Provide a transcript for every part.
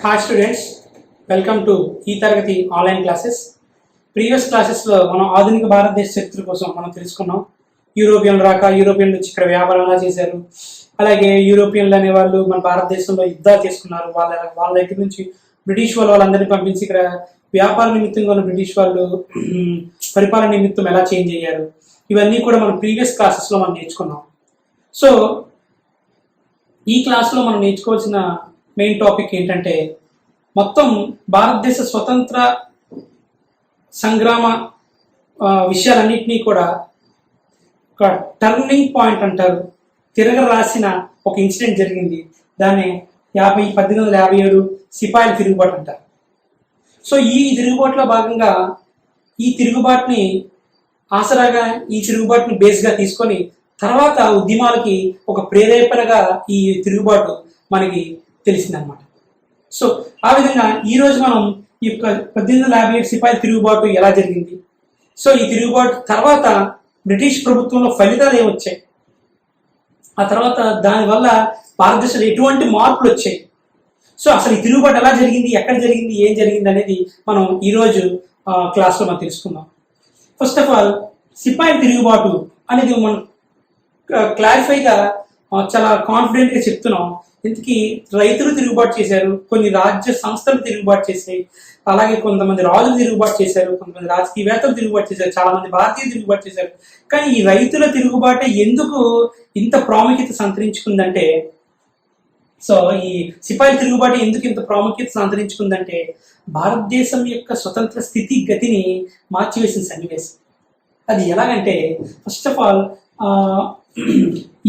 Hi students, welcome to ఈ తరగతి online classes. Previous క్లాసెస్లో మనం ఆధునిక భారతదేశ చరిత్ర కోసం మనం తెలుసుకున్నాం. యూరోపియన్లు వచ్చి ఇక్కడ వ్యాపారం ఎలా చేశారు, అలాగే యూరోపియన్లు అనే వాళ్ళు మన భారతదేశంలో యుద్ధాలు చేసుకున్నారు. వాళ్ళ దగ్గర నుంచి బ్రిటిష్ వాళ్ళందరినీ పంపించి ఇక్కడ వ్యాపార నిమిత్తంగా ఉన్న బ్రిటిష్ వాళ్ళు పరిపాలన నిమిత్తం ఎలా చేంజ్ అయ్యారు, ఇవన్నీ కూడా మనం ప్రీవియస్ క్లాసెస్లో మనం నేర్చుకున్నాం. సో ఈ క్లాస్లో మనం నేర్చుకోవాల్సిన మెయిన్ టాపిక్ ఏంటంటే మొత్తం భారతదేశ స్వతంత్ర సంగ్రామ విషయాలన్నింటినీ కూడా ఒక టర్నింగ్ పాయింట్ అంటారు. తిరగరాసిన ఒక ఇన్సిడెంట్ జరిగింది, దాన్ని 1857 సిపాయిల తిరుగుబాటు అంటారు. సో ఈ తిరుగుబాటులో భాగంగా ఈ తిరుగుబాటుని ఆసరాగా ఈ తిరుగుబాటుని బేస్గా తీసుకొని తర్వాత ఉద్యమాలకి ఒక ప్రేరేపణగా ఈ తిరుగుబాటు మనకి తెలిసిందనమాట. సో ఆ విధంగా ఈరోజు మనం ఈ 1857 సిపాయిల తిరుగుబాటు ఎలా జరిగింది, సో ఈ తిరుగుబాటు తర్వాత బ్రిటిష్ ప్రభుత్వంలో ఫలితాలు ఏమొచ్చాయి, ఆ తర్వాత దానివల్ల భారతదేశంలో ఎటువంటి మార్పులు వచ్చాయి, సో అసలు ఈ తిరుగుబాటు ఎలా జరిగింది, ఎక్కడ జరిగింది, ఏం జరిగింది అనేది మనం ఈరోజు క్లాస్లో మనం తెలుసుకుందాం. ఫస్ట్ ఆఫ్ ఆల్ సిపాయిల తిరుగుబాటు అనేది మనం క్లారిఫైగా చాలా కాన్ఫిడెంట్గా చెప్తున్నాం. ఇంతకీ రైతులు తిరుగుబాటు చేశారు, కొన్ని రాజ్య సంస్థలు తిరుగుబాటు చేశాయి, అలాగే కొంతమంది రాజులు తిరుగుబాటు చేశారు, కొంతమంది రాజకీయవేత్తలు తిరుగుబాటు చేశారు, చాలా మంది భారతీయులు తిరుగుబాటు చేశారు. కానీ ఈ రైతుల తిరుగుబాటు ఎందుకు ఇంత ప్రాముఖ్యత సంతరించుకుందంటే, సో ఈ సిపాయిల తిరుగుబాటు ఎందుకు ఇంత ప్రాముఖ్యత సంతరించుకుందంటే భారతదేశం యొక్క స్వతంత్ర స్థితి గతిని మార్చివేసిన సన్నివేశం. అది ఎలాగంటే ఫస్ట్ ఆఫ్ ఆల్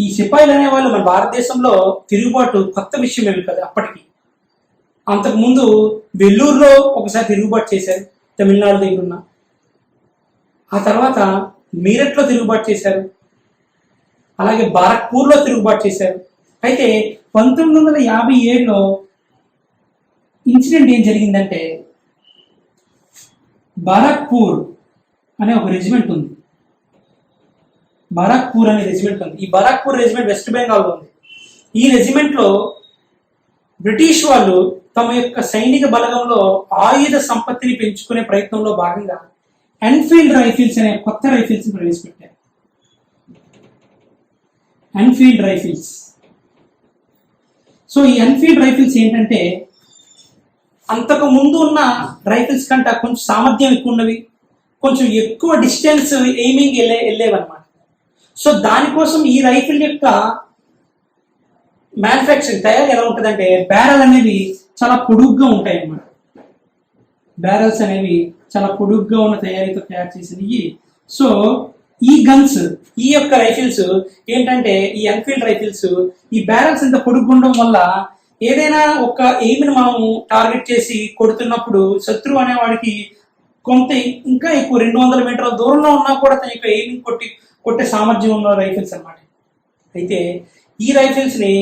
ఈ సిపాయిలు అనే వాళ్ళు మన భారతదేశంలో తిరుగుబాటు కొత్త విషయం ఏమి కాదు. అప్పటికి అంతకుముందు వెల్లూరులో ఒకసారి తిరుగుబాటు చేశారు, తమిళనాడు దగ్గర ఉన్న. ఆ తర్వాత మీరట్లో తిరుగుబాటు చేశారు, అలాగే బారక్పూర్లో తిరుగుబాటు చేశారు. అయితే 1957లో ఇన్సిడెంట్ ఏం జరిగిందంటే బారక్పూర్ అనే ఒక రెజిమెంట్ ఉంది. బారక్పూర్ అనే రెజిమెంట్ ఉంది. ఈ బారక్పూర్ రెజిమెంట్ వెస్ట్ బెంగాల్లో ఉంది. ఈ రెజిమెంట్లో బ్రిటిష్ వాళ్ళు తమ యొక్క సైనిక బలగంలో ఆయుధ సంపత్తిని పెంచుకునే ప్రయత్నంలో భాగంగా ఎన్ఫీల్డ్ రైఫిల్స్ అనే కొత్త రైఫిల్స్ ప్రవేశపెట్టారు. Enfield rifles. సో ఈ ఎన్ఫీల్డ్ రైఫిల్స్ ఏంటంటే అంతకు ముందు ఉన్న రైఫిల్స్ కంటే కొంచెం సామర్థ్యం ఎక్కువ ఉన్నవి, కొంచెం ఎక్కువ డిస్టెన్స్ ఎయిమింగ్ వెళ్ళేవన్నమాట. సో దానికోసం ఈ రైఫిల్ యొక్క మ్యానుఫ్యాక్చరింగ్ తయారీ ఎలా ఉంటుందంటే బ్యారెల్ అనేవి చాలా పొడుగ్గా ఉంటాయి అన్నమాట. బ్యారెల్స్ అనేవి చాలా పొడుగ్గా ఉన్న తయారీతో తయారు చేసినవి. సో ఈ గన్స్, ఈ యొక్క రైఫిల్స్ ఏంటంటే ఈ ఎన్ఫీల్డ్ రైఫిల్స్, ఈ బ్యారెల్స్ ఇంత పొడుగు ఉండడం వల్ల ఏదైనా ఒక ఎయిమ్ని మనం టార్గెట్ చేసి కొడుతున్నప్పుడు శత్రువు అనేవాడికి కొంత ఇంకా ఎక్కువ 200 మీటర్ల దూరంలో ఉన్నా కూడా తన యొక్క ఎయిమింగ్ కొట్టే సామర్థ్యం ఉన్న రైఫిల్స్ అన్నమాట. అయితే ఈ రైఫిల్స్ని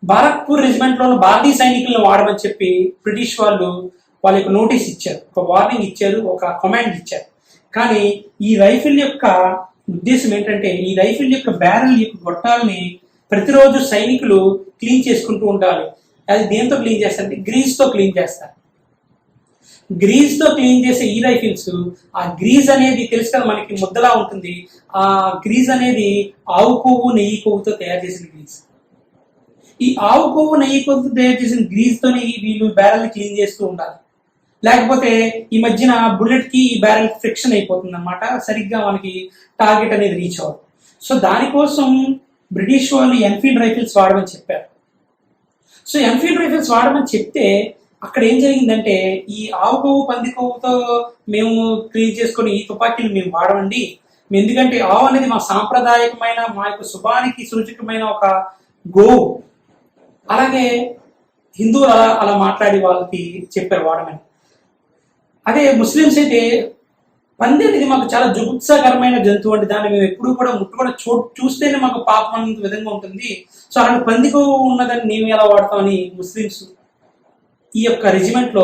బారక్పూర్ రెజిమెంట్లో భారతీయ సైనికులను వాడమని చెప్పి బ్రిటిష్ వాళ్ళు వాళ్ళ యొక్క నోటీస్ ఇచ్చారు, ఒక వార్నింగ్ ఇచ్చారు, ఒక కమాండ్ ఇచ్చారు. కానీ ఈ రైఫిల్ యొక్క ఉద్దేశం ఏంటంటే ఈ రైఫిల్ యొక్క బ్యారెల్ యొక్క గొట్టాలని ప్రతిరోజు సైనికులు క్లీన్ చేసుకుంటూ ఉండాలి. అది దేంతో క్లీన్ చేస్తారంటే గ్రీజ్తో క్లీన్ చేస్తారు. గ్రీజ్తో క్లీన్ చేసే ఈ రైఫిల్స్, ఆ గ్రీజ్ అనేది తెలుసు కదా మనకి ముద్దలా ఉంటుంది, ఆ గ్రీజ్ అనేది ఆవు కొవ్వు నెయ్యి కొవ్వుతో తయారు చేసిన గ్రీజ్. ఈ ఆవు కొవ్వు నెయ్యి కొవ్వుతో తయారు చేసిన గ్రీజ్తోని వీళ్ళు బ్యారెల్ని క్లీన్ చేస్తూ ఉండాలి. లేకపోతే ఈ మధ్యన బుల్లెట్కి ఈ బ్యారెల్ ఫ్రిక్షన్ అయిపోతుంది అన్నమాట, సరిగ్గా మనకి టార్గెట్ అనేది రీచ్ అవ్వదు. సో దానికోసం బ్రిటిష్ వాళ్ళు ఎన్ఫీల్డ్ రైఫిల్స్ వాడమని చెప్పారు. సో ఎన్ఫీల్డ్ రైఫిల్స్ వాడమని చెప్తే అక్కడ ఏం జరిగిందంటే ఈ ఆవు కొవ్వు పంది కొవ్వుతో మేము క్లీన్ చేసుకొని ఈ తుపాకీలు మేము వాడమండి, ఎందుకంటే ఆవు అనేది మా సాంప్రదాయకమైన మా యొక్క శుభానికి సూచకమైన ఒక గోవు. అలాగే హిందువులు అలా మాట్లాడి వాళ్ళకి చెప్పారు వాడమని. అదే ముస్లిమ్స్ అయితే పంది అనేది మాకు చాలా జుగుప్సాకరమైన జంతువు అండి, దాన్ని మేము ఎప్పుడు కూడా ముట్టుకొని చూస్తేనే మాకు పాపం అనే విధంగా ఉంటుంది. సో అలాంటి పంది కొవ్వు ఉన్నదని మేము ఎలా వాడతామని ముస్లిమ్స్ ఈ యొక్క రెజిమెంట్లో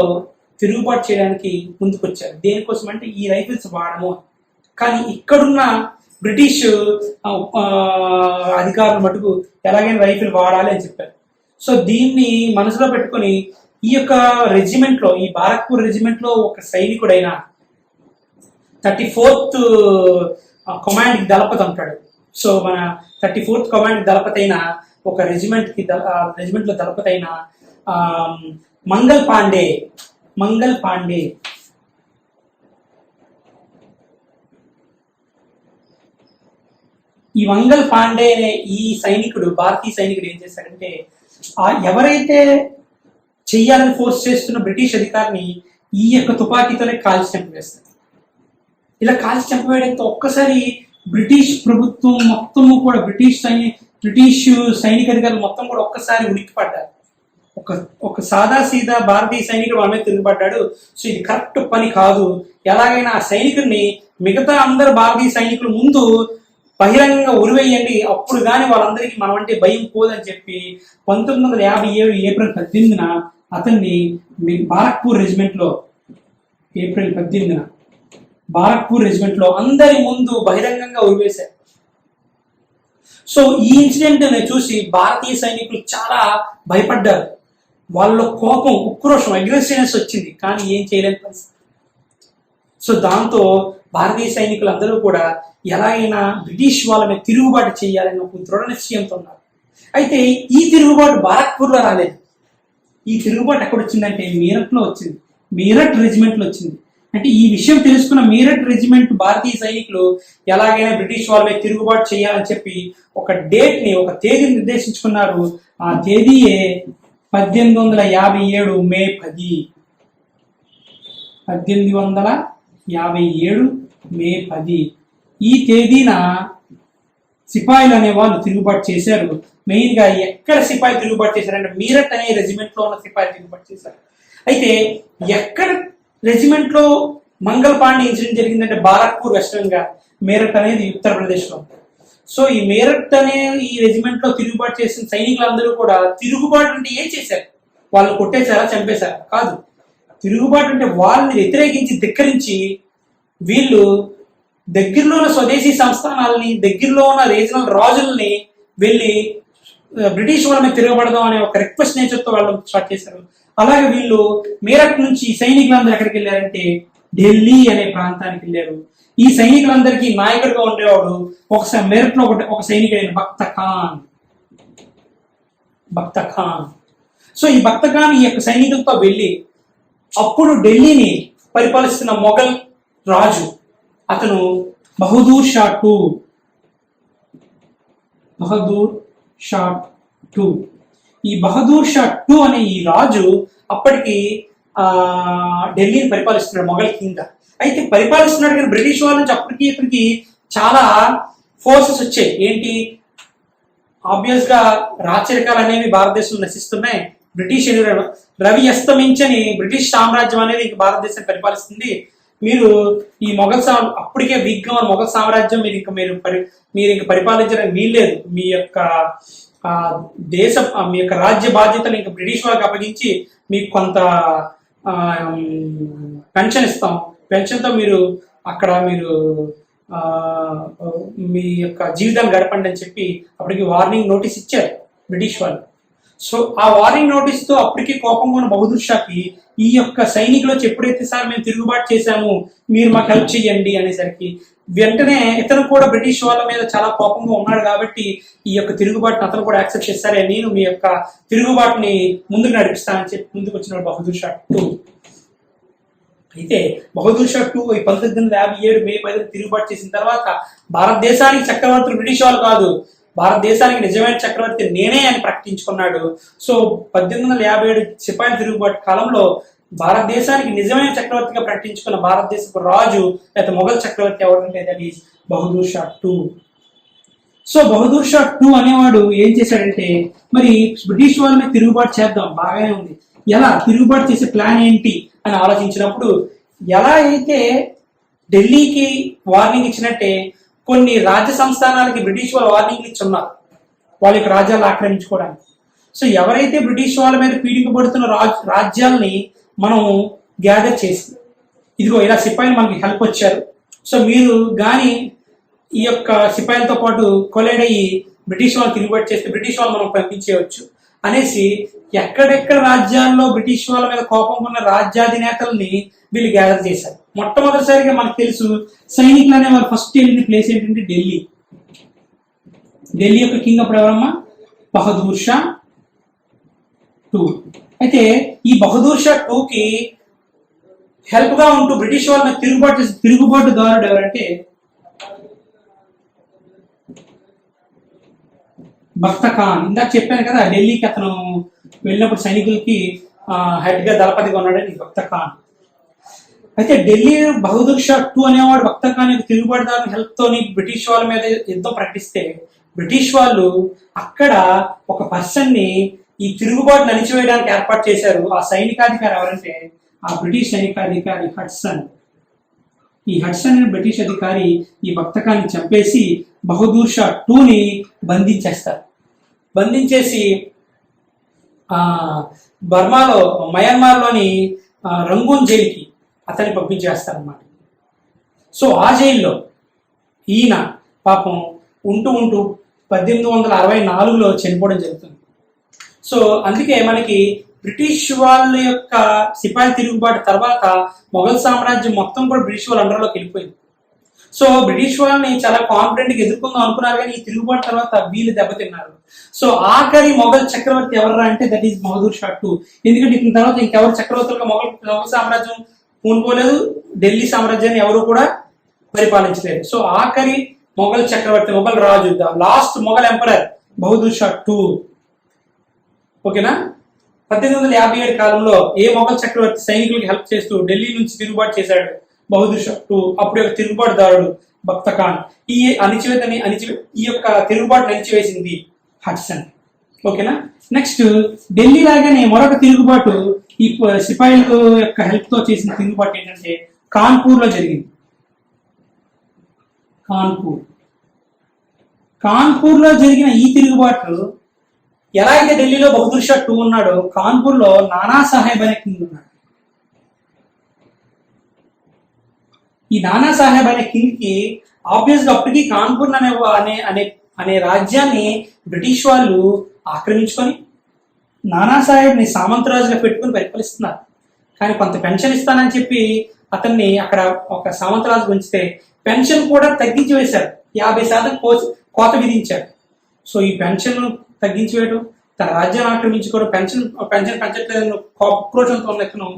తిరుగుబాటు చేయడానికి ముందుకొచ్చారు. దేనికోసం అంటే ఈ రైఫిల్స్ వాడము. కానీ ఇక్కడున్న బ్రిటిష్ అధికారులు మటుకు ఎలాగైనా రైఫిల్ వాడాలి అని చెప్పారు. సో దీన్ని మనసులో పెట్టుకొని ఈ యొక్క రెజిమెంట్ లో, ఈ బారక్పూర్ రెజిమెంట్ లో ఒక సైనికుడైన 34th కమాండ్ దళపతి ఉంటాడు. సో మన 34th కమాండ్ దళపతి అయిన ఒక రెజిమెంట్ లో దళపతి అయిన మంగల్ పాండే ఈ మంగల్ పాండే అనే ఈ సైనికుడు, భారతీయ సైనికుడు ఏం చేశాడంటే, ఎవరైతే చెయ్యాలని ఫోర్స్ చేస్తున్న బ్రిటిష్ అధికారిని ఈ యొక్క తుపాకీతోనే కాల్చి చంపివేస్తారు. ఇలా కాల్చి చంపివేయడంతో ఒక్కసారి బ్రిటిష్ ప్రభుత్వం మొత్తము కూడా, బ్రిటిష్ సైనిక అధికారులు మొత్తం కూడా ఒక్కసారి ఉనికిపడ్డారు. ఒక సాదా సీదా భారతీయ సైనికుడు వాళ్ళ మీద తిరుగుబడ్డాడు. సో ఇది కరెక్ట్ పని కాదు, ఎలాగైనా ఆ సైనికుడిని మిగతా అందరు భారతీయ సైనికుల ముందు బహిరంగంగా ఉరివేయండి, అప్పుడు కానీ వాళ్ళందరికీ మనం అంటే భయం పోదని చెప్పి 1957 ఏప్రిల్ 18న అతన్ని బారక్పూర్ రెజిమెంట్లో ఏప్రిల్ 18న బారక్పూర్ రెజిమెంట్లో అందరి ముందు బహిరంగంగా ఉరివేశారు. సో ఈ ఇన్సిడెంట్ చూసి భారతీయ సైనికులు చాలా భయపడ్డారు. వాళ్ళలో కోపం, ఉక్రోషం, అగ్రెసివ్నెస్ వచ్చింది, కానీ ఏం చేయలేని పరిస్థితి. సో దాంతో భారతీయ సైనికులు అందరూ కూడా ఎలాగైనా బ్రిటిష్ వాళ్ళ మీద తిరుగుబాటు చేయాలని ఒక దృఢ నిశ్చయంతో ఉన్నారు. అయితే ఈ తిరుగుబాటు బారక్పూర్లో రాలేదు. ఈ తిరుగుబాటు ఎక్కడ వచ్చిందంటే మీరట్లో వచ్చింది, మీరట్ రెజిమెంట్లో వచ్చింది. అంటే ఈ విషయం తెలుసుకున్న మీరట్ రెజిమెంట్ భారతీయ సైనికులు ఎలాగైనా బ్రిటిష్ వాళ్ళ మీద తిరుగుబాటు చేయాలని చెప్పి ఒక తేదీని నిర్దేశించుకున్నారు. ఆ తేదీయే 1857 మే 10. 1857 మే 10 ఈ తేదీన సిపాయిలు అనే వాళ్ళు తిరుగుబాటు చేశారు. మెయిన్ గా ఎక్కడ సిపాయి తిరుగుబాటు చేశారంటే మీరట్ అనే రెజిమెంట్ లో ఉన్న సిపాయిలు తిరుగుబాటు చేశారు. అయితే ఎక్కడ రెజిమెంట్ లో మంగల్ పాండే ఇన్సిడెంట్ జరిగిందంటే బారక్పూర్ వెస్టర్న్ గా, మీరట్ అనేది ఉత్తరప్రదేశ్ లో. సో ఈ మీరట్ అనే ఈ రెజిమెంట్ లో తిరుగుబాటు చేసిన సైనికులందరూ కూడా, తిరుగుబాటు అంటే ఏం చేశారు? వాళ్ళు కొట్టేశారా, చంపేశారా? కాదు. తిరుగుబాటు అంటే వాళ్ళని వ్యతిరేకించి, ధిక్కరించి వీళ్ళు దగ్గరలో ఉన్న స్వదేశీ సంస్థానాలని, దగ్గరలో ఉన్న రీజనల్ రాజుల్ని వెళ్ళి బ్రిటిష్ వాళ్ళ మీద తిరగబడదాం అనే ఒక రిక్వెస్ట్ నేచర్తో వాళ్ళు స్టార్ట్ చేశారు. అలాగే వీళ్ళు మీరట్ నుంచి సైనికులందరూ ఎక్కడికి వెళ్ళారంటే ఢిల్లీ అనే ప్రాంతానికి వెళ్ళారు. ఈ సైనికులందరికీ నాయకుడిగా ఉండేవాడు ఒకసారి మీరట్ లో ఒక సైనికుడైన భక్త ఖాన్. సో ఈ భక్త ఖాన్ ఈ యొక్క సైనికులతో వెళ్ళి అప్పుడు ఢిల్లీని పరిపాలిస్తున్న మొఘల్ రాజు అతను బహదూర్ షా టూ. ఈ బహదూర్ షా టూ అనే ఈ రాజు అప్పటికి ఢిల్లీని పరిపాలిస్తున్నాడు మొఘల్ కింగ్ గా. అయితే పరిపాలిస్తున్నాడు కానీ బ్రిటిష్ వాళ్ళ నుంచి అప్పటికి ఇప్పటికి చాలా ఫోర్సెస్ వచ్చాయి. ఏంటి, ఆబ్వియస్ గా రాచరికాలు అనేవి భారతదేశంలో నశిస్తున్నాయి. బ్రిటిష్ రవి అస్తమించని బ్రిటిష్ సామ్రాజ్యం అనేది ఇంక భారతదేశం పరిపాలిస్తుంది. మీరు ఈ అప్పటికే వీక్ గా మొఘల్ సామ్రాజ్యం మీరు ఇంక పరిపాలించడానికి వీల్లేదు. మీ యొక్క మీ యొక్క రాజ్య బాధ్యతలు ఇంకా బ్రిటిష్ వాళ్ళకి అప్పగించి మీకు కొంత పెన్షన్ ఇస్తాం, పెన్షన్తో మీరు అక్కడ మీ యొక్క జీవితాన్ని గడపండి అని చెప్పి అప్పటికి వార్నింగ్ నోటీస్ ఇచ్చారు బ్రిటిష్ వాళ్ళు. సో ఆ వార్నింగ్ నోటీస్ తో అప్పటికి కోపంగా ఉన్న బహదూర్ షాకి ఈ యొక్క సైనికులు వచ్చి ఎప్పుడైతే సార్ మేము తిరుగుబాటు చేశాము, మీరు మాకు హెల్ప్ చేయండి అనేసరికి వెంటనే ఇతను కూడా బ్రిటిష్ వాళ్ళ మీద చాలా కోపంగా ఉన్నాడు కాబట్టి ఈ యొక్క తిరుగుబాటుని అతను కూడా యాక్సెప్ట్ చేస్తారే, నేను మీ యొక్క తిరుగుబాటుని ముందుకు నడిపిస్తానని చెప్పి ముందుకు వచ్చినాడు బహదూర్ షా టూ. అయితే బహదూర్ షా టూ 1857 మే 10 తిరుగుబాటు చేసిన తర్వాత భారతదేశానికి చక్రవర్తులు బ్రిటిష్ వాళ్ళు కాదు, భారతదేశానికి నిజమైన చక్రవర్తి నేనే అని ప్రకటించుకున్నాడు. సో 1857 సిపాయిల తిరుగుబాటు కాలంలో భారతదేశానికి నిజమైన చక్రవర్తిగా ప్రకటించుకున్న భారతదేశపు రాజు లేదా మొఘల్ చక్రవర్తి ఎవరంటే that is Bahadur Shah two. So Bahadur Shah two అనేవాడు ఏం చేశాడంటే, మరి బ్రిటిష్ వాళ్ళ మీద తిరుగుబాటు చేద్దాం, బాగానే ఉంది, ఎలా తిరుగుబాటు చేసే ప్లాన్ ఏంటి అని ఆలోచించినప్పుడు, ఎలా అయితే ఢిల్లీకి వార్నింగ్ ఇచ్చినట్టే కొన్ని రాజ్య సంస్థానాలకి బ్రిటిష్ వాళ్ళు వార్నింగ్ ఇచ్చి ఉన్నారు వాళ్ళ యొక్క రాజ్యాలు ఆక్రమించుకోవడానికి. సో ఎవరైతే బ్రిటిష్ వాళ్ళ మీద పీడింపబడుతున్న రాజ్యాలని మనం గ్యాదర్ చేసి, ఇదిగో ఇలా సిపాయిలు మనకి హెల్ప్ వచ్చారు, సో మీరు కానీ ఈ యొక్క సిపాయిలతో పాటు కొలైడ్ అయ్యి బ్రిటిష్ వాళ్ళు తిరుగుబాటు చేస్తే బ్రిటిష్ వాళ్ళు మనం పంపించేయవచ్చు అనేసి ఎక్కడెక్కడ రాజ్యాల్లో బ్రిటిష్ వాళ్ళ మీద కోపం ఉన్న రాజ్యాధినేతల్ని వీళ్ళు గ్యాదర్ చేశారు. మొట్టమొదటిసారిగా మనకు తెలుసు సైనికులు అనే వాళ్ళు ఫస్ట్ వెళ్ళిన ప్లేస్ ఏంటంటే ఢిల్లీ. ఢిల్లీ యొక్క కింగ్ అప్పుడు ఎవరమ్మా? బహదూర్ షా టూ. అయితే ఈ బహదూర్ షా టూకి హెల్ప్ గా ఉంటూ బ్రిటిష్ వాళ్ళ మీద తిరుగుబాటుదారుడు ఎవరంటే బక్త ఖాన్. ఇందాక చెప్పాను కదా ఢిల్లీకి అతను వెళ్ళినప్పుడు సైనికులకి హెడ్ గా దళపతిగా ఉన్నాడని బక్త ఖాన్. అయితే ఢిల్లీ బహదూర్ షా టూ అనేవాడు బక్త ఖాన్ యొక్క తిరుగుబాటుదారుని హెల్ప్ తోని బ్రిటిష్ వాళ్ళ మీద యుద్ధం ప్రకటిస్తే బ్రిటిష్ వాళ్ళు అక్కడ ఒక పర్సన్ ని ఈ తిరుగుబాటును అణిచివేయడానికి ఏర్పాటు చేశారు. ఆ సైనికాధికారి ఎవరంటే ఆ బ్రిటిష్ సైనికాధికారి హడ్సన్. ఈ హడ్సన్ అనే బ్రిటిష్ అధికారి ఈ బక్త ఖాన్ని చంపేసి బహదూర్ షా టూని బంధించేస్తారు. బంధించేసి బర్మాలో మయన్మార్లోని రంగూన్ జైలుకి అతన్ని పంపించేస్తారన్నమాట. సో ఆ జైల్లో ఈయన పాపం ఉంటూ 1864లో చనిపోవడం జరుగుతుంది. సో అందుకే మనకి బ్రిటిష్ వాళ్ళ యొక్క సిపాయి తిరుగుబాటు తర్వాత మొఘల్ సామ్రాజ్యం మొత్తం కూడా బ్రిటిష్ వాళ్ళ అండర్లోకి వెళ్ళిపోయింది. సో బ్రిటిష్ వాళ్ళని చాలా కాన్ఫిడెంట్ గా ఎదుర్కొందాం అనుకున్నారు, కానీ ఈ తిరుగుబాటు తర్వాత వీళ్ళు దెబ్బతిన్నారు. సో ఆఖరి మొఘల్ చక్రవర్తి ఎవరా అంటే that is Bahadur Shah two. ఎందుకంటే ఇతని తర్వాత ఇంకెవరు చక్రవర్తులుగా మొఘల్ సామ్రాజ్యం పూనుకోలేదు, ఢిల్లీ సామ్రాజ్యాన్ని ఎవరు కూడా పరిపాలించలేదు. సో ఆఖరి మొఘల్ చక్రవర్తి, మొఘల్ రాజు, the last Mughal emperor Bahadur Shah two. ఓకేనా? 1857 కాలంలో ఏ మొఘల్ చక్రవర్తి సైనికులకి హెల్ప్ చేస్తూ ఢిల్లీ నుంచి తిరుగుబాటు చేశాడు? బహదూర్ షా టూ. అప్పుడు యొక్క తిరుగుబాటుదారుడు బక్త ఖాన్. ఈ యొక్క తిరుగుబాటును అణిచివేసింది హడ్సన్. ఓకేనా? నెక్స్ట్ ఢిల్లీ లాగానే మరొక తిరుగుబాటు ఈ సిపాయిల యొక్క హెల్ప్ తో చేసిన తిరుగుబాటు ఏంటంటే కాన్పూర్ లో జరిగింది. కాన్పూర్ లో జరిగిన ఈ తిరుగుబాటు ఎలా అయితే ఢిల్లీలో బహదూర్ షా టూ ఉన్నాడో కాన్పూర్ లో నానా సాహెబ్ అనే కింగ్ ఉన్నాడు. ఈ నానా సాహెబ్ అనే కింగ్ కి ఆబ్వియస్ గా అప్పటికి కాన్పూర్ అనే రాజ్యాన్ని బ్రిటిష్ వాళ్ళు ఆక్రమించుకొని నానా సాహెబ్ ని సామంతరాజుగా పెట్టుకుని పరిపాలిస్తున్నారు. కానీ కొంత పెన్షన్ ఇస్తానని చెప్పి అతన్ని అక్కడ ఒక సామంతరాజు ఉంచితే పెన్షన్ కూడా తగ్గించి వేశారు, 50% కోత విధించారు. సో ఈ పెన్షన్ తగ్గించి వేయడం, తన రాజ్యాన్ని ఆక్రమించుకోవడం, పెన్షన్ పెంచట్లేదని క్రోచంతో ఉన్నతను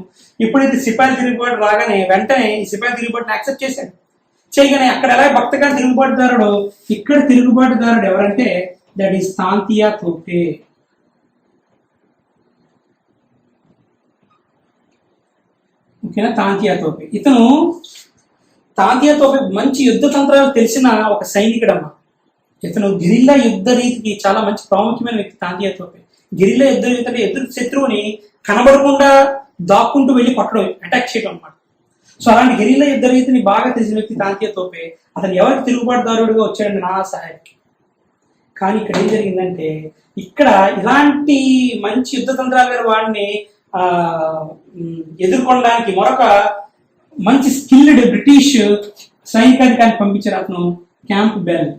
ఎప్పుడైతే సిపాయి తిరుగుబాటు రాగానే వెంటనే ఈ సిపాయి తిరుగుబాటుని యాక్సెప్ట్ చేశాడు. చేయగానే అక్కడ ఎలా భక్త ఖాన్ తిరుగుబాటుదారుడు, ఇక్కడ తిరుగుబాటుదారుడు ఎవరంటే దట్ ఈస్ తాంతియా తోపే. ఓకేనా? తాంతియా తోపే. తాంతియా తోపే మంచి యుద్ధ తంత్రాలు తెలిసిన ఒక సైనికుడమ్మ. ఇతను గిరిల్లా యుద్ధ రీతికి చాలా మంచి ప్రాముఖ్యమైన వ్యక్తి తాంతియా తోపే. గిరిల్లా యుద్ధ రీతి అంటే ఎదురు శత్రువుని కనబడకుండా దాక్కుంటూ వెళ్ళి కొట్టడం, అటాక్ చేయడం అన్నమాట. సో అలాంటి గిరిల్లా యుద్ధ రీతిని బాగా తెలిసిన వ్యక్తి తాంతియా తోపే. అతను ఎవరికి తిరుగుబాటుదారుడుగా వచ్చాడండి? నానా సాహెబ్కి. కానీ ఇక్కడ ఏం జరిగిందంటే ఇక్కడ ఇలాంటి మంచి యుద్ధ తంత్రాలు గారు వాడిని ఎదుర్కొనడానికి మరొక మంచి స్కిల్డ్ బ్రిటిష్ సైనికాధికారిని పంపించారు. అతను క్యాంప్ బెల్.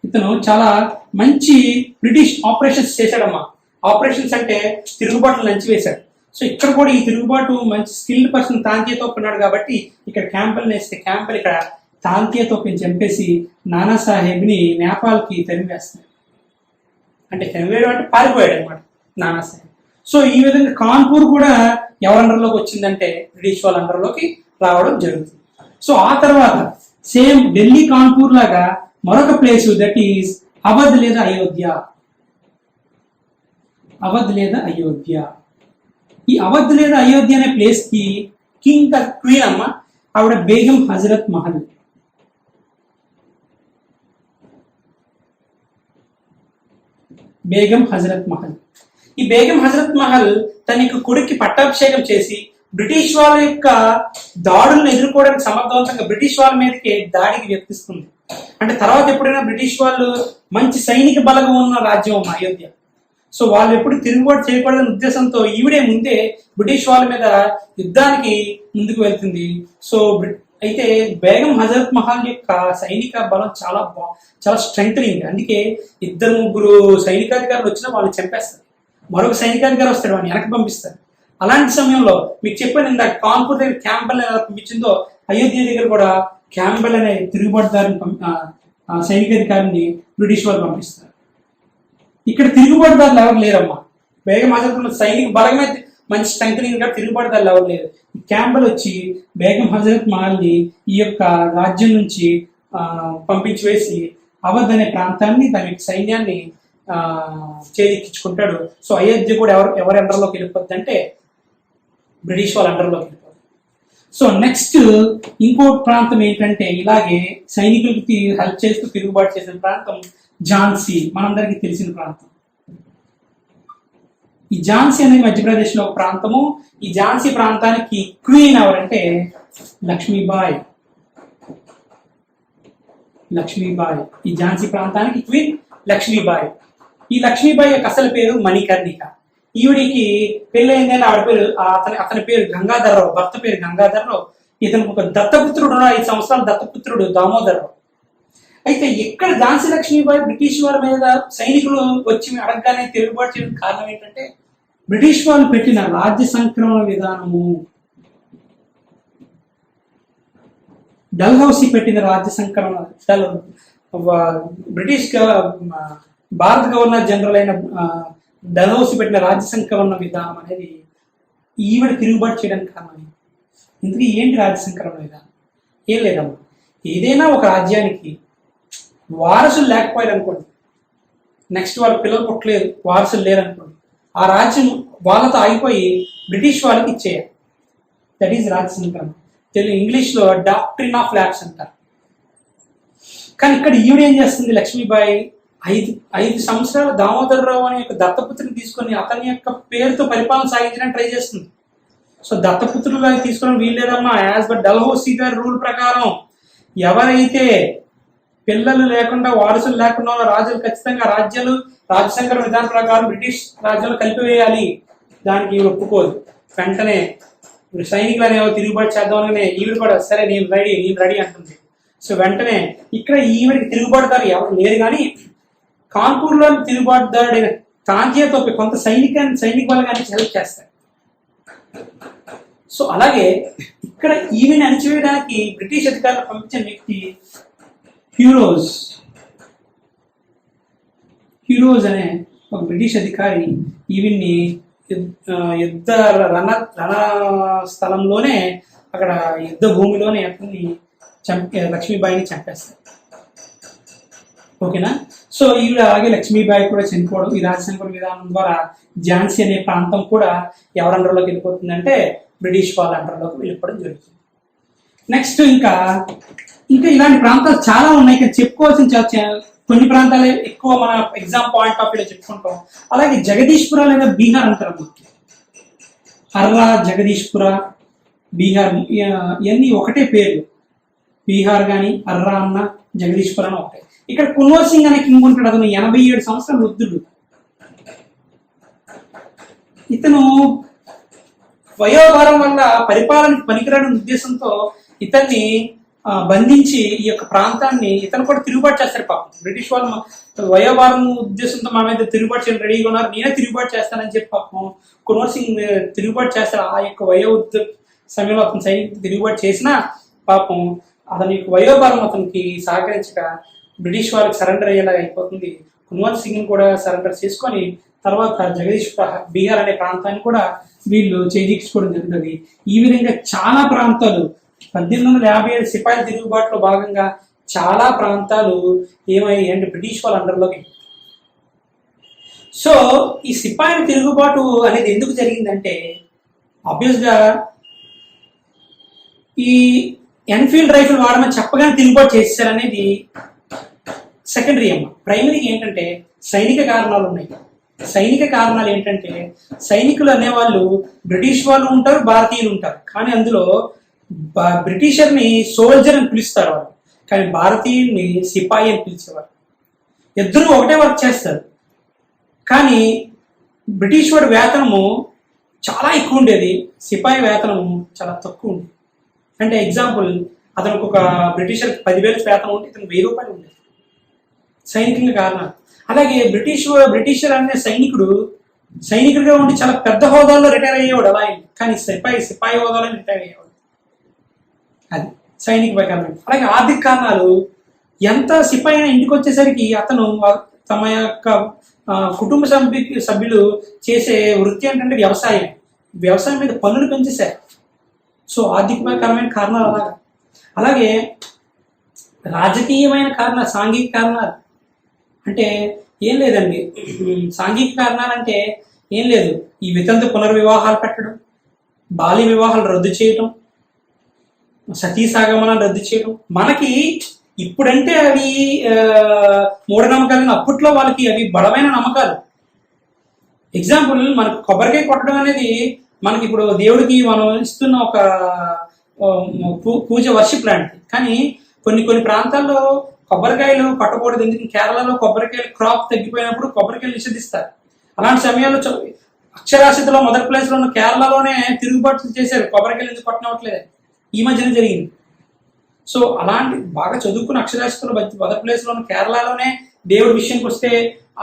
ఇతను చాలా మంచి బ్రిటిష్ ఆపరేషన్స్ చేశాడమ్మా. ఆపరేషన్స్ అంటే తిరుగుబాటును లంచివేశాడు. సో ఇక్కడ కూడా ఈ తిరుగుబాటు మంచి స్కిల్డ్ పర్సన్ తాంతియా తోపే ఉన్నాడు కాబట్టి ఇక్కడ క్యాంపెల్ వేస్తే క్యాంపెల్ ఇక్కడ తాంతియా తోపేని చంపేసి నానా సాహెబ్ని నేపాల్కి తరిమివేస్తాడు. అంటే తరిమివేయడం అంటే పారిపోయాడు అనమాట నానా సాహెబ్. సో ఈ విధంగా కాన్పూర్ కూడా ఎవరి అండర్లోకి వచ్చిందంటే బ్రిటిష్ వాళ్ళ అండర్లోకి రావడం జరుగుతుంది. సో ఆ తర్వాత సేమ్ ఢిల్లీ కాన్పూర్ లాగా మరొక ప్లేస్ దట్ ఈస్ అవధ్ లేదా అయోధ్య. ఈ అవధ్ లేదా అయోధ్య అనే ప్లేస్ కి కింగ్ క్వీన్ అమ్మ ఆవిడ బేగం హజరత్ మహల్. ఈ బేగం హజరత్ మహల్ తన కొడుక్కి పట్టాభిషేకం చేసి బ్రిటిష్ వాళ్ళ యొక్క దాడులను ఎదుర్కోవడానికి సమర్థవంతంగా బ్రిటిష్ వాళ్ళ మీదకి దాడికి వ్యక్తిస్తుంది. అంటే తర్వాత ఎప్పుడైనా బ్రిటిష్ వాళ్ళు మంచి సైనిక బలగం ఉన్న రాజ్యం అయోధ్య. సో వాళ్ళు ఎప్పుడు తిరుగుబాటు చేయకూడదనే ఉద్దేశంతో ఈవిడే ముందే బ్రిటిష్ వాళ్ళ మీద యుద్ధానికి ముందుకు వెళ్తుంది. సో అయితే బేగం హజరత్ మహల్ యొక్క సైనిక బలం చాలా స్ట్రెంగ్. అందుకే ఇద్దరు ముగ్గురు సైనికాధికారులు వచ్చినా వాళ్ళు చంపేస్తారు, మరొక సైనికాధికారి వస్తాడు వాడిని వెనక్కి పంపిస్తారు. అలాంటి సమయంలో మీకు చెప్పాను ఇందాక కాన్పూర్ దగ్గర క్యాంబెల్ ఎలా పంపించిందో, అయోధ్య దగ్గర కూడా క్యాంబెల్ అనే తిరుగుబాటుదారిని సైనికాధికారిని బ్రిటిష్ వాళ్ళు పంపిస్తారు. ఇక్కడ తిరుగుబాటుదారులు ఎవరు లేరమ్మా. బేగం హజరత్ సైనిక బలమే మంచి స్ట్రెంగ్ గా తిరుగుబాటుదారులు ఎవరు లేరు. క్యాంబెల్ వచ్చి బేగం హజరత్ మహల్ని ఈ యొక్క రాజ్యం నుంచి పంపించి వేసి అవధ్ అనే ప్రాంతాన్ని దాని సైన్యాన్ని చేజిక్కించుకుంటాడు. సో అయోధ్య కూడా ఎవరి అండర్లోకి వెళ్ళిపోద్ది అంటే బ్రిటిష్ వాళ్ళ అండర్లోకి వెళ్ళిపోతుంది. సో నెక్స్ట్ ఇంకో ప్రాంతం ఏంటంటే ఇలాగే సైనికులకి హెల్ప్ చేస్తూ తిరుగుబాటు చేసిన ప్రాంతం ఝాన్సీ, మనందరికీ తెలిసిన ప్రాంతం. ఈ ఝాన్సీ అనేది మధ్యప్రదేశ్ లో ఒక ప్రాంతము. ఈ ఝాన్సీ ప్రాంతానికి క్వీన్ ఎవరంటే లక్ష్మీబాయి. ఈ ఝాన్సీ ప్రాంతానికి క్వీన్ లక్ష్మీబాయి. ఈ లక్ష్మీబాయి యొక్క అసలు పేరు మణికర్ణిక. ఈవిడికి పెళ్ళైందని ఆవిడ పేరు అతని పేరు గంగాధర్రావు, భర్త పేరు గంగాధర్రావు. ఇతను ఒక దత్తపుత్రుడు, 5 సంవత్సరాల దత్తపుత్రుడు దామోదర్రావు. అయితే ఇక్కడ ఝాన్సీ లక్ష్మీబాయి బ్రిటిష్ వారి మీద సైనికులు వచ్చి అడగగానే తిరుగుబాటు చేయడం కారణం ఏంటంటే బ్రిటిష్ వాళ్ళు పెట్టిన రాజ్య సంక్రమణ విధానము, డల్హౌసీ పెట్టిన రాజ్య సంక్రమణ, బ్రిటిష్ భారత గవర్నర్ జనరల్ అయిన డల్హౌసీ పెట్టిన రాజ్య సంక్రమణ విధానం అనేది ఈవిడ తిరుగుబాటు చేయడానికి కారణం. ఇంతకీ ఏంటి రాజ్య సంక్రమణ విధానం? ఏం లేదమ్మా, ఏదైనా ఒక రాజ్యానికి వారసులు లేకపోయారు అనుకోండి, నెక్స్ట్ వాళ్ళ పిల్లలు పుట్టలేదు, వారసులు లేరు అనుకోండి, ఆ రాజ్యం వాళ్ళతో ఆగిపోయి బ్రిటిష్ వాళ్ళకి ఇచ్చేయాలి. దట్ ఈజ్ రాజ్య సంక్రమణ. ఇంగ్లీష్లో డాక్ట్రిన్ ఆఫ్ ల్యాప్స్ అంటారు. కానీ ఇక్కడ ఈవిడ ఏం చేస్తుంది, లక్ష్మీబాయి 5 సంవత్సరాలు దామోదర్రావు అనే యొక్క దత్తపుత్రిని తీసుకొని అతని యొక్క పేరుతో పరిపాలన సాగించడానికి ట్రై చేస్తుంది. సో దత్తపుత్రులు తీసుకోవడం వీల్లేదమ్మా. యాజ్ బట్ డల్హౌసీ గారి రూల్ ప్రకారం ఎవరైతే పిల్లలు లేకుండా వారసులు లేకుండా రాజులు ఖచ్చితంగా రాజ్యసంకర విధానం ప్రకారం బ్రిటిష్ రాజ్యాలు కలిపివేయాలి. దానికి ఈవిడ ఒప్పుకోదు. వెంటనే సైనికులు అనేవో తిరుగుబాటు చేద్దామని ఈవిడ కూడా సరే నేను రెడీ అంటుంది. సో వెంటనే ఇక్కడ ఈవిడికి తిరుగుబాటుదారు ఎవరు లేరు, కానీ కాన్పూర్లో తిరుగుబాటుదారుడైన తాంతియాతో కొంత సైనిక బలగానికి హెల్ప్ చేస్తారు. సో అలాగే ఇక్కడ ఈవిని అణచివేయడానికి బ్రిటిష్ అధికారులు పంపించిన వ్యక్తి హ్యూరోజ్ అనే ఒక బ్రిటిష్ అధికారి ఈవిని యుద్ధ రణ స్థలంలోనే, అక్కడ యుద్ధ భూమిలోనే అతన్ని లక్ష్మీబాయిని చంపేస్తారు. ఓకేనా? సో ఈవిడ అలాగే లక్ష్మీబాయి కూడా చనిపోవడం, ఈ రాజసంకరణ విధానం ద్వారా ఝాన్సీ అనే ప్రాంతం కూడా ఎవరి అండర్లోకి వెళ్ళిపోతుందంటే బ్రిటిష్ వాళ్ళ అండర్లోకి వెళ్ళిపోవడం జరుగుతుంది. నెక్స్ట్ ఇంకా ఇలాంటి ప్రాంతాలు చాలా ఉన్నాయి, కానీ చెప్పుకోవాల్సిన కొన్ని ప్రాంతాలే ఎక్కువ మన ఎగ్జామ్ పాయింట్ ఆఫ్ వ్యూలో చెప్పుకుంటాం. అలాగే జగదీష్పుర లేదా బీహార్ అంటారు. హర్రా, జగదీష్పుర, బీహార్ ఇవన్నీ ఒకటే పేర్లు. బీహార్ కానీ హర్రా అన్న జగదీష్పుర అన్న ఒకటే. ఇక్కడ కున్వర్ సింగ్ అనే కింగ్ ఉంటాడు. అతను 87 సంవత్సరాల వృద్ధుడు. ఇతను వయోభారం వల్ల పరిపాలనకు పనికిరాని ఉద్దేశంతో ఇతన్ని బంధించి ఈ యొక్క ప్రాంతాన్ని ఇతను కూడా తిరుగుబాటు చేస్తారు. పాపం బ్రిటిష్ వాళ్ళు వయోభారం ఉద్దేశంతో మా మీద తిరుగుబాటు చేయడం రెడీగా ఉన్నారు, నేనే తిరుగుబాటు చేస్తానని చెప్పి పాపం కున్వర్ సింగ్ తిరుగుబాటు చేస్తారు. ఆ యొక్క సమయంలో అతను సైనికులు తిరుగుబాటు చేసినా పాపం అతని యొక్క వయోభారం అతనికి సహకరించక బ్రిటిష్ వాళ్ళకి సరెండర్ అయ్యేలాగా అయిపోతుంది. కున్వర్ సింగ్ కూడా సరెండర్ చేసుకొని తర్వాత జగదీష్పుర బీహార్ అనే ప్రాంతాన్ని కూడా వీళ్ళు చేజిక్కించుకోవడం జరుగుతుంది. ఈ విధంగా చాలా ప్రాంతాలు 1857 సిపాయిల తిరుగుబాటులో భాగంగా చాలా ప్రాంతాలు ఏమయ్యాయి అంటే బ్రిటిష్ వాళ్ళ అండర్లోకి. సో ఈ సిపాయిల తిరుగుబాటు అనేది ఎందుకు జరిగిందంటే ఆబ్వియస్గా ఈ ఎన్ఫీల్డ్ రైఫిల్ వాడమని చెప్పగానే తిరుగుబాటు చేశారనేది సెకండరీ అమ్మ. ప్రైమరీ ఏంటంటే సైనిక కారణాలు ఉన్నాయి. సైనిక కారణాలు ఏంటంటే సైనికులు అనేవాళ్ళు బ్రిటిష్ వాళ్ళు ఉంటారు, భారతీయులు ఉంటారు. కానీ అందులో బ్రిటిషర్ని సోల్జర్ అని పిలుస్తారు వాళ్ళు, కానీ భారతీయుల్ని సిపాయి అని పిలిచేవారు. ఇద్దరు ఒకటే వర్క్ చేస్తారు, కానీ బ్రిటిష్ వాడి వేతనము చాలా ఎక్కువ ఉండేది, సిపాయి వేతనము చాలా తక్కువ ఉండేది. అంటే ఎగ్జాంపుల్ అతనికి ఒక బ్రిటిషర్ 10,000 వేతనం ఉంటే ఇతను 1,000 రూపాయలు ఉండేది. సైనికుల కారణాలు. అలాగే బ్రిటిషర్ అనే సైనికుడిగా ఉండి చాలా పెద్ద హోదాల్లో రిటైర్ అయ్యేవాడు అలా అయింది. కానీ సిపాయి హోదాలో రిటైర్ అయ్యేవాడు. అది సైనిక కారణం. అలాగే ఆర్థిక కారణాలు. ఎంత సిపాయి అయినా ఇంటికి వచ్చేసరికి అతను తమ యొక్క కుటుంబ సభ్యులు చేసే వృత్తి ఏంటంటే వ్యవసాయం మీద పన్నులు పెంచేశారు. సో ఆర్థికపరమైన కారణాలు అలాగే రాజకీయమైన కారణాలు, సాంఘిక కారణాలు అంటే ఏం లేదండి. సాంఘిక కారణాలు అంటే ఏం లేదు, ఈ వితంతు పునర్వివాహాలు పెట్టడం, బాల్య వివాహాలు రద్దు చేయడం, సతీ సాగమనాలు రద్దు చేయడం. మనకి ఇప్పుడంటే అవి మూఢనమ్మకాలు, అప్పట్లో వాళ్ళకి అవి బలమైన నమ్మకాలు. ఎగ్జాంపుల్, మనకు కొబ్బరికాయ కొట్టడం అనేది మనకి ఇప్పుడు దేవుడికి మనం ఇస్తున్న ఒక పూజ వర్షిప్ లాంటిది. కానీ కొన్ని ప్రాంతాల్లో కొబ్బరికాయలు కొట్టకూడదు. ఎందుకు? కేరళలో కొబ్బరికాయలు క్రాప్ తగ్గిపోయినప్పుడు కొబ్బరికాయలు నిషేధిస్తారు. అలాంటి సమయాల్లో అక్షరాస్యతలో మొదటి ప్లేస్లో ఉన్న కేరళలోనే తిరుగుబాట్లు చేశారు, కొబ్బరికాయలు ఎందుకు కొట్టనవట్లేదు, ఈ మధ్యన జరిగింది. సో అలాంటి బాగా చదువుకున్న అక్షరాస్యతలో మొదటి ప్లేస్లో ఉన్న కేరళలోనే దేవుడి విషయానికి వస్తే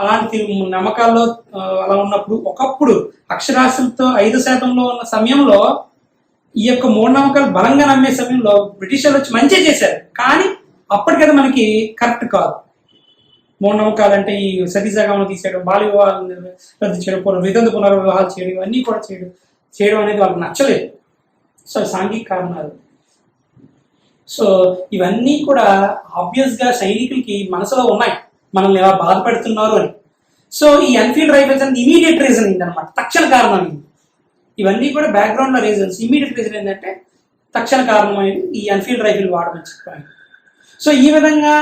అలాంటి నమ్మకాల్లో అలా ఉన్నప్పుడు, ఒకప్పుడు అక్షరాస్యతతో 5% ఉన్న సమయంలో ఈ యొక్క మూఢనమ్మకాలు బలంగా నమ్మే సమయంలో బ్రిటిషర్లు వచ్చి మంచి చేశారు. కానీ అప్పటికైతే మనకి కరెక్ట్ కాదు. మూఢనమ్మకాలు అంటే ఈ సతీసాగమనం తీసేయడం, బాల్య వివాహాలు రద్దు చేయడం, వితంతు పునర్వివాహాలు చేయడం, ఇవన్నీ కూడా చేయడం అనేది వాళ్ళకి నచ్చలేదు. సో సాంఘిక కారణాలు. సో ఇవన్నీ కూడా ఆబ్వియస్గా సైనికులకి మనసులో ఉన్నాయి, మనల్ని ఎలా బాధపెడుతున్నారు అని. సో ఈ ఎన్ఫీల్డ్ రైఫిల్స్ అనేది ఇమీడియట్ రీజన్ ఏంటనమాట, తక్షణ కారణం ఇది. ఇవన్నీ కూడా బ్యాక్గ్రౌండ్లో రీజన్స్. ఇమీడియట్ రీజన్ ఏంటంటే తక్షణ కారణం అనేది ఈ ఎన్ఫీల్డ్ రైఫిల్ వాడమని చెప్పాను. సో ఈ విధంగా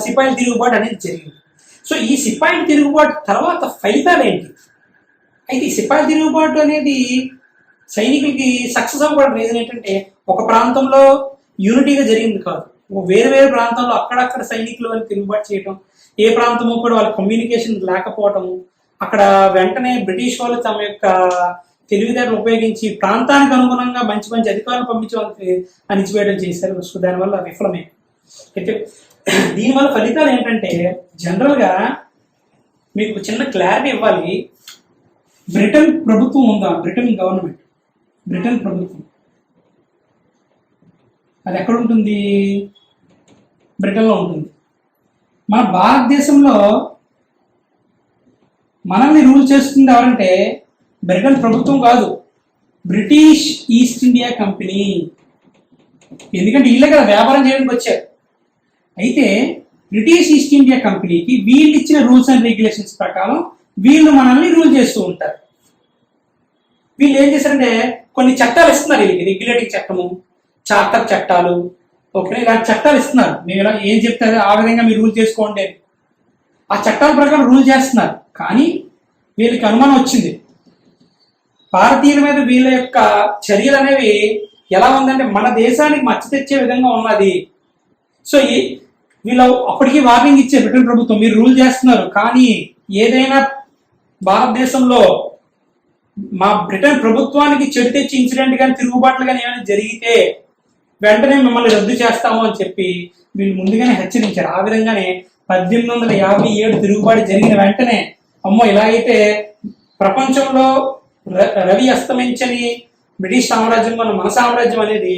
సిపాయిల తిరుగుబాటు అనేది జరిగింది. సో ఈ సిపాయిల తిరుగుబాటు తర్వాత ఫలితాలు ఏంటి? అయితే ఈ సిపాయిల తిరుగుబాటు అనేది సైనికులకి సక్సెస్ అవ్వడం రీజన్ ఏంటంటే, ఒక ప్రాంతంలో యూనిటీగా జరిగింది కాదు, వేరే ప్రాంతాల్లో అక్కడక్కడ సైనికులు వాళ్ళు తిరుగుబాటు చేయడం, ఏ ప్రాంతమో కూడా వాళ్ళ కమ్యూనికేషన్ లేకపోవటము, అక్కడ వెంటనే బ్రిటిష్ వాళ్ళు తమ యొక్క తెలివితేటలు ఉపయోగించి ప్రాంతానికి అనుగుణంగా మంచి అధికారులు పంపించి వాళ్ళకి అణిచివేయడం చేశారు. సో దానివల్ల విఫలమే. అయితే దీనివల్ల ఫలితాలు ఏంటంటే, జనరల్గా మీకు చిన్న క్లారిటీ ఇవ్వాలి. బ్రిటన్ ప్రభుత్వం ఉందా, బ్రిటన్ గవర్నమెంట్, బ్రిటన్ ప్రభుత్వం అది ఎక్కడ ఉంటుంది? బ్రిటన్లో ఉంటుంది. మన భారతదేశంలో మనల్ని రూల్ చేస్తుంది ఎవరంటే బ్రిటన్ ప్రభుత్వం కాదు, బ్రిటిష్ ఈస్ట్ ఇండియా కంపెనీ. ఎందుకంటే వీళ్ళే కదా వ్యాపారం చేయడానికి వచ్చారు. అయితే బ్రిటిష్ ఈస్ట్ ఇండియా కంపెనీకి వీళ్ళు ఇచ్చిన రూల్స్ అండ్ రెగ్యులేషన్స్ ప్రకారం వీళ్ళు మనల్ని రూల్ చేస్తూ ఉంటారు. వీళ్ళు ఏం చేశారంటే కొన్ని చట్టాలు ఇస్తున్నారు వీళ్ళకి, రెగ్యులేటింగ్ చట్టము, చార్టర్ చట్టాలు, ఓకే, ఇలాంటి చట్టాలు ఇస్తున్నారు. మీరు ఇలా ఏం చెప్తారో ఆ విధంగా మీరు రూల్ చేసుకోండి. ఆ చట్టాల ప్రకారం రూల్ చేస్తున్నారు. కానీ వీళ్ళకి అనుమానం వచ్చింది, భారతీయుల మీద వీళ్ళ యొక్క చర్యలు అనేవి ఎలా ఉందంటే మన దేశానికి మచ్చ తెచ్చే విధంగా ఉన్నది. సో వీళ్ళు అప్పటికీ వార్నింగ్ ఇచ్చే బ్రిటన్ ప్రభుత్వం, మీరు రూల్ చేస్తున్నారు, కానీ ఏదైనా భారతదేశంలో మా బ్రిటన్ ప్రభుత్వానికి చెడు తెచ్చి ఇన్సిడెంట్ కానీ తిరుగుబాట్లు కానీ ఏమైనా జరిగితే వెంటనే మిమ్మల్ని రద్దు చేస్తాము అని చెప్పి వీళ్ళు ముందుగానే హెచ్చరించారు. ఆ విధంగానే 1857 తిరుగుబాటు జరిగిన వెంటనే, అమ్మో ఇలా అయితే ప్రపంచంలో రవి అస్తమించని బ్రిటిష్ సామ్రాజ్యం మన సామ్రాజ్యం అనేది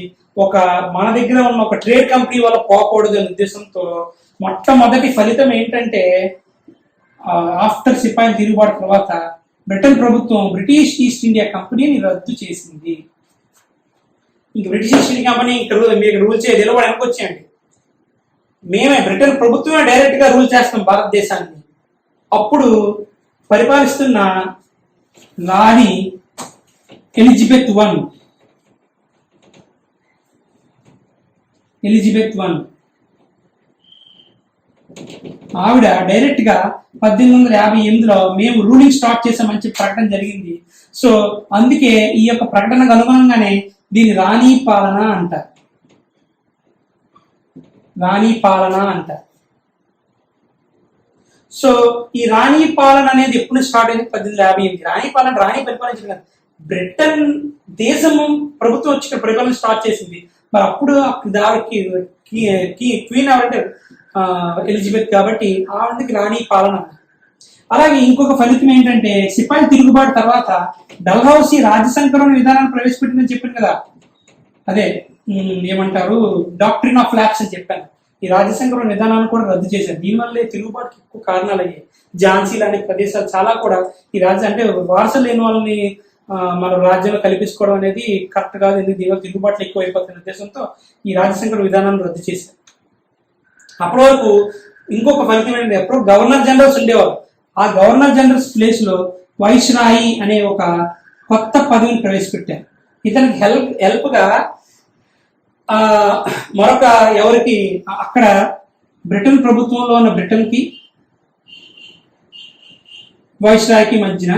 మన దగ్గర ఉన్న ఒక ట్రేడ్ కంపెనీ వల్ల పోకూడదు అనే ఉద్దేశంతో మొట్టమొదటి ఫలితం ఏంటంటే, ఆఫ్టర్ సిపాయిల తిరుగుబాటు తర్వాత బ్రిటన్ ప్రభుత్వం బ్రిటిష్ ఈస్ట్ ఇండియా కంపెనీని రద్దు చేసింది. ఇంక బ్రిటిష్ ఈస్ట్ ఇండియా కంపెనీ మీకు రూల్ చేయదు, ఇలా కూడా వెనకొచ్చేయండి, మేమే బ్రిటన్ ప్రభుత్వమే డైరెక్ట్ గా రూల్ చేస్తాం భారతదేశాన్ని. అప్పుడు పరిపాలిస్తున్న రాణి ఎలిజబెత్ I ఆవిడ డైరెక్ట్ గా 1858లో మేము రూలింగ్ స్టార్ట్ చేసామని చెప్పి ప్రకటన జరిగింది. సో అందుకే ఈ యొక్క ప్రకటనకు అనుగుణంగానే దీన్ని రాణి పాలన అంటారు. సో ఈ రాణి పాలన అనేది ఎప్పుడు స్టార్ట్ అయింది? 1858. రాణి పరిపాలించింది కాదు, బ్రిటన్ దేశము ప్రభుత్వం వచ్చి పరిపాలన స్టార్ట్ చేసింది. మరి అప్పుడు దానికి క్వీన్ ఎవరంటే ఎలిజబెత్, కాబట్టి ఆవిడకి రాణి పాలన. అలాగే ఇంకొక ఫలితం ఏంటంటే సిపాయి తిరుగుబాటు తర్వాత డల్హౌసీ రాజ్య సంకలన విధానాన్ని ప్రవేశపెట్టిందని చెప్పాను కదా, అదే ఏమంటారు డాక్ట్రిన్ ఆఫ్ ల్యాబ్స్ అని చెప్పాను. ఈ రాజ్య సంకలన విధానాన్ని కూడా రద్దు చేశారు. దీనివల్లే తిరుగుబాటుకి ఎక్కువ కారణాలు అయ్యాయి. ఝాన్సీ లాంటి ప్రదేశాలు చాలా కూడా ఈ రాజ్యం అంటే వారసులు లేని వాళ్ళని మన రాజ్యంలో కల్పించుకోవడం అనేది కరెక్ట్ కాదు, ఎందుకు దీనివల్ల తిరుగుబాట్లు ఎక్కువ అయిపోతున్న ఉద్దేశంతో ఈ రాజ్య సంకలన విధానాన్ని రద్దు చేశారు. అప్పటి వరకు ఇంకొక ఫలితం ఏంటంటే ఎప్పుడు గవర్నర్ జనరల్స్ ఉండేవారు. ఆ గవర్నర్ జనరల్స్ ప్లేస్ లో వైస్రాయి అనే ఒక కొత్త పదవిని ప్రవేశపెట్టారు. ఇతనికి హెల్ప్ గా మరొక ఎవరికి అక్కడ బ్రిటన్ ప్రభుత్వంలో ఉన్న బ్రిటన్ కి వైస్రాయ్కి మధ్యన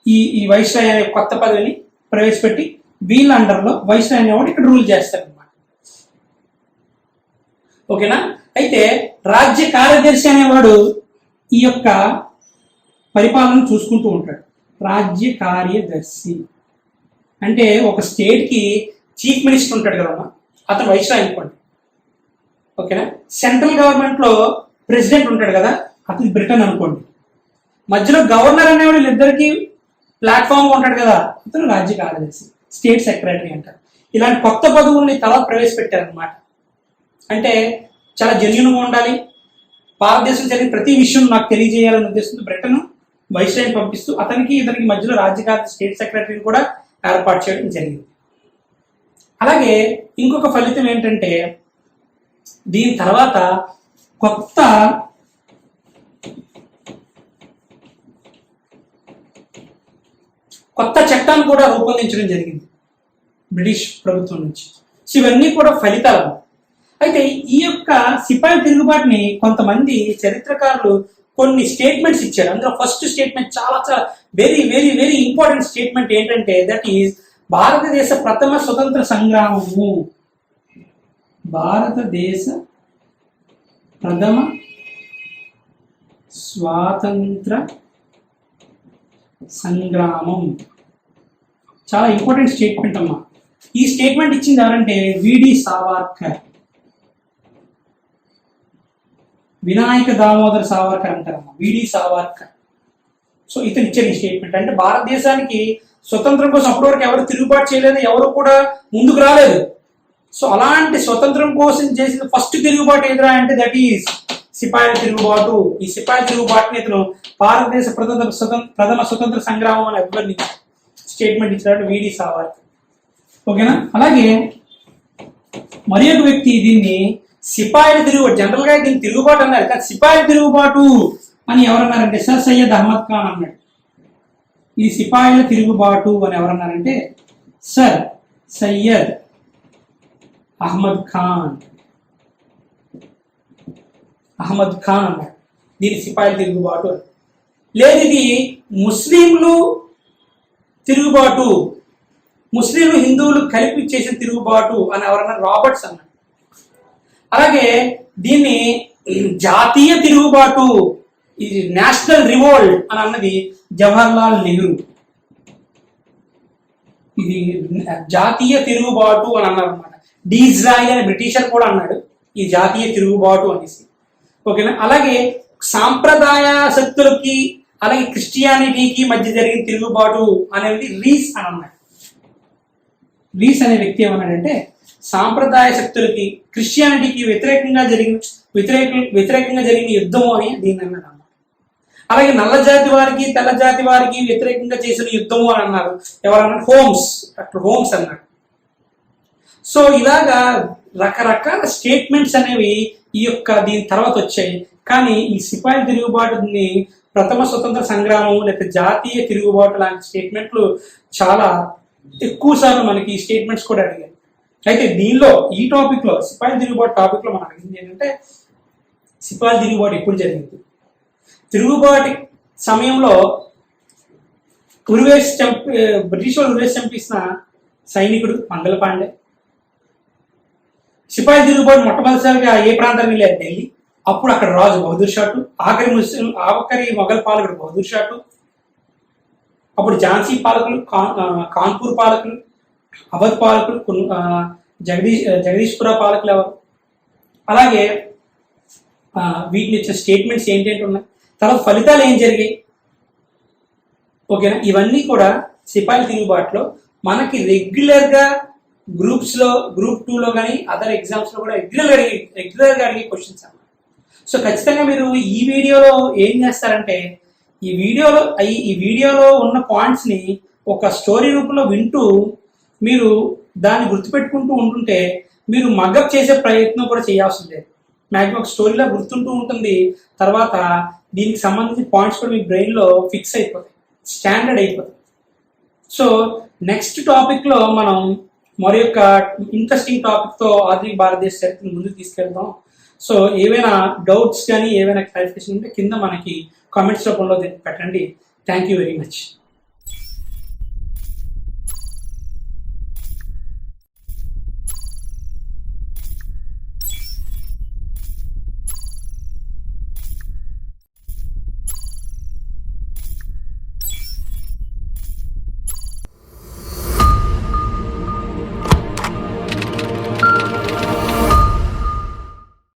ఈ వైస్రాయ్ అనే కొత్త పదవిని ప్రవేశపెట్టి వీళ్ళ అండర్లో వైస్రాయ్ అనేవాడు ఇక్కడ రూల్ చేస్తారు అనమాట. ఓకేనా? అయితే రాజ్య కార్యదర్శి అనేవాడు ఈ యొక్క పరిపాలన చూసుకుంటూ ఉంటాడు. రాజ్య కార్యదర్శి అంటే ఒక స్టేట్ కి చీఫ్ మినిస్టర్ ఉంటాడు కదమ్మా, అతను వైస్రాయ్ అనుకోండి. ఓకేనా? సెంట్రల్ గవర్నమెంట్ లో ప్రెసిడెంట్ ఉంటాడు కదా, అతను బ్రిటన్ అనుకోండి. మధ్యలో గవర్నర్ అనేవాడు వీళ్ళిద్దరికి ప్లాట్ఫామ్ ఉంటాడు కదా, అతను రాజ్య కార్యదర్శి, స్టేట్ సెక్రటరీ అంటారు. ఇలాంటి కొత్త పదవుల్ని తర్వాత ప్రవేశపెట్టారనమాట. అంటే చాలా జెన్యూన్గా ఉండాలి, భారతదేశం జరిగిన ప్రతి విషయం నాకు తెలియజేయాలనే ఉద్దేశంతో బ్రిటన్ వైస్రాయ్ని పంపిస్తూ ఇతనికి మధ్యలో రాజ్య కార్యదర్శి స్టేట్ సెక్రటరీని కూడా ఏర్పాటు చేయడం జరిగింది. అలాగే ఇంకొక ఫలితం ఏంటంటే దీని తర్వాత కొత్త చట్టాన్ని కూడా రూపొందించడం జరిగింది బ్రిటిష్ ప్రభుత్వం నుంచి. సో ఇవన్నీ కూడా ఫలితాలు. అయితే ఈ యొక్క సిపాయి తిరుగుబాటుని కొంతమంది చరిత్రకారులు కొన్ని స్టేట్మెంట్స్ ఇచ్చారు. అందులో ఫస్ట్ స్టేట్మెంట్ చాలా very very very important statement ఏంటంటే దట్ ఈజ్ భారతదేశ ప్రథమ స్వతంత్ర సంగ్రామము. భారతదేశ ప్రథమ స్వాతంత్ర సంగ్రామం చాలా ఇంపార్టెంట్ స్టేట్మెంట్ అమ్మా. ఈ స్టేట్మెంట్ ఇచ్చింది ఎవరంటే విడి సావర్కర్, వినాయక దామోదర్ సావర్కర్ అంటారమ్మా, విడి సావర్కర్. సో ఇతను ఇచ్చిన ఈ స్టేట్మెంట్ అంటే భారతదేశానికి స్వతంత్రం కోసం అప్పటి వరకు ఎవరు తిరుగుబాటు చేయలేదు, ఎవరు కూడా ముందుకు రాలేదు. సో అలాంటి స్వతంత్రం కోసం చేసిన ఫస్ట్ తిరుగుబాటు ఎదురా అంటే దట్ ఈస్ సిపాయిల తిరుగుబాటు. ఈ సిపాయిల తిరుగుబాటుని ఇతను భారతదేశ ప్రథమ స్వతంత్ర సంగ్రామం అని అభివర్ణించి స్టేట్మెంట్ ఇచ్చినట్టు విడి సావర్కర్. ఓకేనా? అలాగే మరి ఒక వ్యక్తి దీన్ని సిపాయిల తిరుగుబాటు, జనరల్ గా దీన్ని తిరుగుబాటు అన్నారు కానీ సిపాయిల తిరుగుబాటు అని ఎవరన్నారంటే సర్ సయ్యద్ అహ్మద్ ఖాన్ అన్నాడు. ఇది సిపాయిల తిరుగుబాటు అని ఎవరన్నారంటే సర్ సయ్యద్ అహ్మద్ ఖాన్ అన్నాడు. దీని సిపాయిల తిరుగుబాటు. లేదు ఇది ముస్లింలు తిరుగుబాటు, ముస్లింలు హిందువులు కలిపి చేసిన తిరుగుబాటు అని ఎవరన్నా రాబర్ట్స్ అన్నాడు. అలాగే దీన్ని జాతీయ తిరుగుబాటు, ఇది నేషనల్ రివోల్ట్ అని అన్నది జవహర్లాల్ నెహ్రూ. ఇది జాతీయ తిరుగుబాటు అని అన్నారు అనమాట. డీజ్రాయిల్ అనే బ్రిటిషర్ కూడా అన్నాడు ఈ జాతీయ తిరుగుబాటు అనేసి. ఓకేనా? అలాగే సాంప్రదాయ శక్తులకి అలాగే క్రిస్టియానిటీకి మధ్య జరిగిన తిరుగుబాటు అనేది రీస్ అని అన్నాడు. రీస్ అనే వ్యక్తి ఏమన్నాడంటే సాంప్రదాయ శక్తులకి క్రిస్టియానిటీకి వ్యతిరేకంగా జరిగిన యుద్ధము అని దీన్ని అన్నాడు అన్నమాట. అలాగే నల్ల జాతి వారికి తెల్ల జాతి వారికి వ్యతిరేకంగా చేసిన యుద్ధము అని అన్నారు. ఎవరన్నారు? డాక్టర్ హోమ్స్ అన్నాడు. సో ఇలాగా రకరకాల స్టేట్మెంట్స్ అనేవి దీని తర్వాత వచ్చాయి. కానీ ఈ సిపాయిల తిరుగుబాటుని ప్రథమ స్వతంత్ర సంగ్రామం లేకపోతే జాతీయ తిరుగుబాటు లాంటి స్టేట్మెంట్లు చాలా ఎక్కువ సార్లు మనకి ఈ స్టేట్మెంట్స్ కూడా అడిగారు. అయితే దీనిలో ఈ టాపిక్ లో సిపాయిల తిరుగుబాటు టాపిక్ లో మనం అడిగింది ఏంటంటే సిపాయిల తిరుగుబాటు ఎప్పుడు జరిగింది, తిరుగుబాటు సమయంలో బ్రిటిష్ వాళ్ళు ఉరివేసి చంపిస్తున్న సైనికుడు మంగళ పాండే. సిపాయిల తిరుగుబాటు మొట్టమొదటిసారిగా ఏ ప్రాంతానికి వెళ్ళారు? ఢిల్లీ. అప్పుడు అక్కడ రాజు బహదూర్ షాటు, ఆఖరి మొఘల్ పాలకుడు బహదూర్ షాటు, అప్పుడు ఝాన్సీ పాలకులు, కాన్పూర్ పాలకులు, అవధ్ పాలకులు జగదీశ్పుర పాలకులు ఎవరు, అలాగే వీటిని ఇచ్చే స్టేట్మెంట్స్ ఏంటంటే ఉన్నాయి, తర్వాత ఫలితాలు ఏం జరిగాయి, ఓకేనా. ఇవన్నీ కూడా సిపాయిల తిరుగుబాటులో మనకి రెగ్యులర్గా గ్రూప్స్లో, గ్రూప్ 2లో కానీ అదర్ ఎగ్జామ్స్లో కూడా రెగ్యులర్గా అడిగే క్వశ్చన్స్ అన్నమాట. సో ఖచ్చితంగా మీరు ఈ వీడియోలో ఏం చేస్తారంటే, ఈ వీడియోలో ఉన్న పాయింట్స్ని ఒక స్టోరీ రూపంలో వింటూ మీరు దాన్ని గుర్తుపెట్టుకుంటూ ఉంటుంటే మీరు మగప్ చేసే ప్రయత్నం కూడా చేయాల్సి లేదు. మ్యాక్సిమం ఒక స్టోరీలో గుర్తుంటూ ఉంటుంది, తర్వాత దీనికి సంబంధించిన పాయింట్స్ కూడా మీ బ్రెయిన్లో ఫిక్స్ అయిపోతాయి, స్టాండర్డ్ అయిపోతుంది. సో నెక్స్ట్ టాపిక్లో మనం మరి యొక్క ఇంట్రెస్టింగ్ టాపిక్తో ఆధునిక భారతదేశ చరిత్రను ముందుకు తీసుకెళ్తాం. సో ఏవైనా డౌట్స్ కానీ ఏవైనా క్లారిఫికేషన్ ఉంటే కింద మనకి కామెంట్స్ రూపంలో పెట్టండి. Thank you very much.